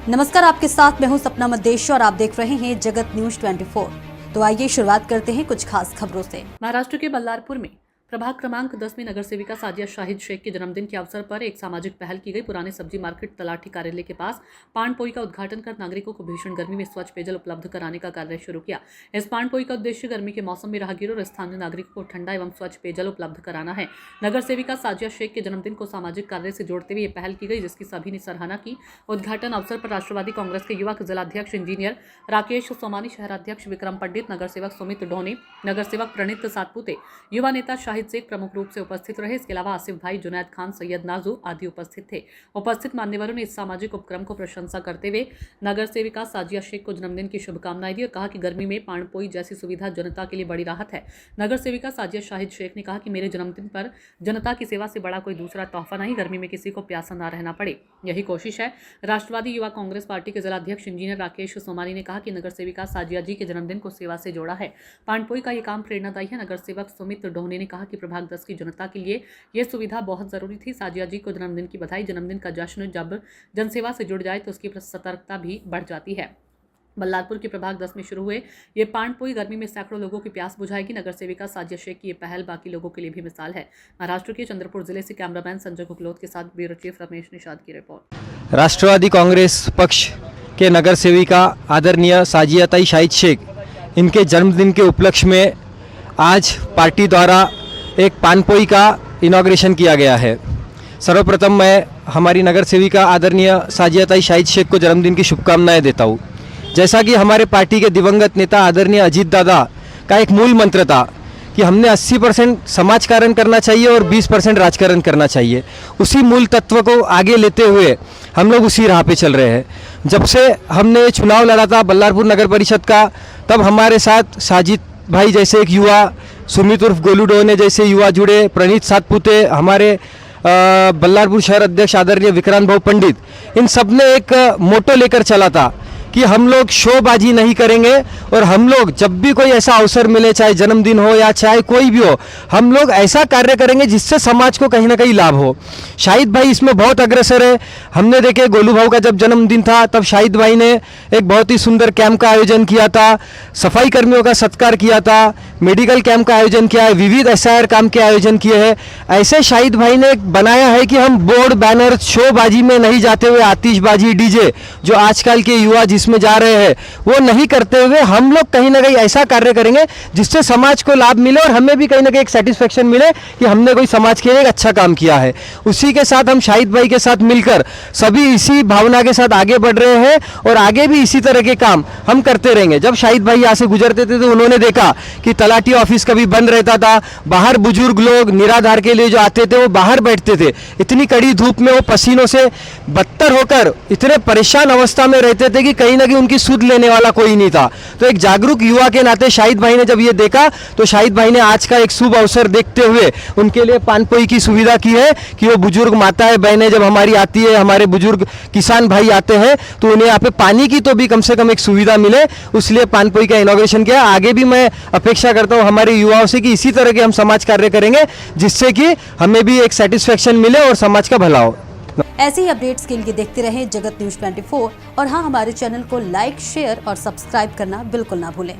नमस्कार, आपके साथ मैं हूं सपना मदेश और आप देख रहे हैं जगत न्यूज 24। तो आइए शुरुआत करते हैं कुछ खास खबरों से। महाराष्ट्र के बल्लारपुर में प्रभाग क्रमांक 10 में नगर सेविका साजिया शाहिद शेख के जन्मदिन के अवसर पर एक सामाजिक पहल की गई। पुराने सब्जी मार्केट तलाठी कार्यालय के पास पानपोई का उद्घाटन कर नागरिकों को भीषण गर्मी में स्वच्छ पेयजल उपलब्ध कराने का कार्य शुरू किया। इस पानपोई का उद्देश्य गर्मी के मौसम में राहगीरों और स्थानीय नागरिकों को ठंडा एवं स्वच्छ पेयजल उपलब्ध कराना है। नगर सेविका साजिया शेख के जन्मदिन को सामाजिक कार्य से जोड़ते हुए ये पहल की गई, जिसकी सभी ने सराहना की। उद्घाटन अवसर पर राष्ट्रवादी कांग्रेस के युवा जिलाध्यक्ष इंजीनियर राकेश सोमानी, शहराध्यक्ष विक्रम पंडित, नगर सेवक सुमित ढोने, नगर सेवक प्रणीत सातपुते, युवा नेता शाहिद शेख प्रमुख रूप से उपस्थित रहे। इसके अलावा आसिफ भाई, जुनैद खान, सैयद नाजू आदि उपस्थित थे। उपस्थित मान्यवरों ने इस सामाजिक उपक्रम को प्रशंसा करते हुए नगर सेविका साजिया शेख को जन्मदिन की शुभकामनाएं दी और कहा कि गर्मी में पानपोई जैसी सुविधा जनता के लिए बड़ी राहत है। नगर सेविका साजिया शाहिद शेख ने कहा कि मेरे जन्मदिन पर जनता की सेवा से बड़ा कोई दूसरा तोहफा नहीं, गर्मी में किसी को प्यासा ना रहना पड़े, यही कोशिश है। राष्ट्रवादी युवा कांग्रेस पार्टी के जिलाध्यक्ष इंजीनियर राकेश सोमानी ने कहा कि नगर सेविका साजिया जी के जन्मदिन को सेवा से जोड़ा है। पानपोई का ये काम प्रेरणादायी है। नगर सेवक सुमित ढोने ने कहा कि प्रभाग 10 की जनता के लिए यह सुविधा बहुत जरूरी थी। साजिया जी को जन्मदिन की बधाई। जन्मदिन का जश्न जब जनसेवा से जुड़ जाए तो उसकी सतर्कता भी बढ़ जाती है। बल्लारपुर के प्रभाग 10 में शुरू हुए ये पानपोई गर्मी में सैकड़ों लोगों की प्यास बुझाएगी। नगर सेविका साजिया शेख की ये पहल बाकी लोगों के लिए भी मिसाल है। महाराष्ट्र के चंद्रपुर जिले से कैमरामैन संजय गुगलोत के साथ ब्यूरो चीफ रमेश निषाद की रिपोर्ट। राष्ट्रवादी कांग्रेस पक्ष के नगर सेविका आदरणीय साजियाताई शाहिद शेख, इनके जन्मदिन के उपलक्ष्य में आज पार्टी द्वारा एक पानपोई का इनॉग्रेशन किया गया है। सर्वप्रथम मैं हमारी नगर सेविका आदरणीय साजियाताई शाहिद शेख को जन्मदिन की शुभकामनाएं देता हूँ। जैसा कि हमारे पार्टी के दिवंगत नेता आदरणीय अजीत दादा का एक मूल मंत्र था कि हमने 80% समाजकारण करना चाहिए और 20% राजकारण करना चाहिए, उसी मूल तत्व को आगे लेते हुए हम लोग उसी राह पे चल रहे हैं। जब से हमने चुनाव लड़ा था बल्लारपुर नगर परिषद का, तब हमारे साथ साजिद भाई जैसे एक युवा, सुमित उर्फ गोलू डोने जैसे युवा जुड़े, प्रणीत सातपुते, हमारे बल्लारपुर शहर अध्यक्ष आदरणीय विक्रांत भाऊ पंडित, इन सब ने एक मोटो लेकर चला था कि हम लोग शोबाजी नहीं करेंगे और हम लोग जब भी कोई ऐसा अवसर मिले, चाहे जन्मदिन हो या चाहे कोई भी हो, हम लोग ऐसा कार्य करेंगे जिससे समाज को कहीं ना कहीं लाभ हो। शाहिद भाई इसमें बहुत अग्रसर है। हमने देखे गोलू भाऊ का जब जन्मदिन था तब शाहिद भाई ने एक बहुत ही सुंदर कैंप का आयोजन किया था, सफाई कर्मियों का सत्कार किया था, मेडिकल कैंप का आयोजन किया है, विविध SIR काम के आयोजन किए हैं। ऐसे शाहिद भाई ने बनाया है कि हम बोर्ड बैनर शोबाजी में नहीं जाते हुए, आतिशबाजी डीजे जो आजकल के युवा जिसमें जा रहे हैं वो नहीं करते हुए हम लोग कहीं ना कहीं ऐसा कार्य करेंगे जिससे समाज को लाभ मिले और हमें भी कहीं ना कहीं एक सेटिस्फेक्शन मिले कि हमने कोई समाज के लिए एक अच्छा काम किया है। उसी के साथ हम शाहिद भाई के साथ मिलकर सभी इसी भावना के साथ आगे बढ़ रहे हैं और आगे भी इसी तरह के काम हम करते रहेंगे। जब शाहिद भाई यहाँ से गुजरते थे तो उन्होंने देखा कि तलाटी ऑफिस कभी बंद रहता था, बाहर बुजुर्ग लोग निराधार के लिए जो आते थे वो बाहर बैठते थे, इतनी कड़ी धूप में वो पसीनों से बदतर होकर इतने परेशान अवस्था में रहते थे कि कहीं ना कहीं उनकी सुध लेने वाला कोई नहीं था। तो एक जागरूक युवा के नाते शाहिद भाई ने जब ये देखा तो शाहिद भाई ने आज का एक शुभ अवसर देखते हुए उनके लिए पानपोई की सुविधा की है कि वो बुजुर्ग माताएं बहनें जब हमारी आती है, हमारे बुजुर्ग किसान भाई आते हैं तो उन्हें यहाँ पे पानी की तो भी कम से कम एक सुविधा मिले, उसलिए पानपोई का इनॉग्रेशन किया। आगे भी मैं अपेक्षा करता हूँ हमारे युवाओं से कि इसी तरह के हम समाज कार्य करेंगे जिससे कि हमें भी एक सेटिस्फेक्शन मिले और समाज का भला हो। ऐसे ही अपडेट्स के लिए देखते रहें जगत न्यूज 24 और हाँ, हमारे चैनल को लाइक, शेयर और सब्सक्राइब करना बिल्कुल ना भूलें।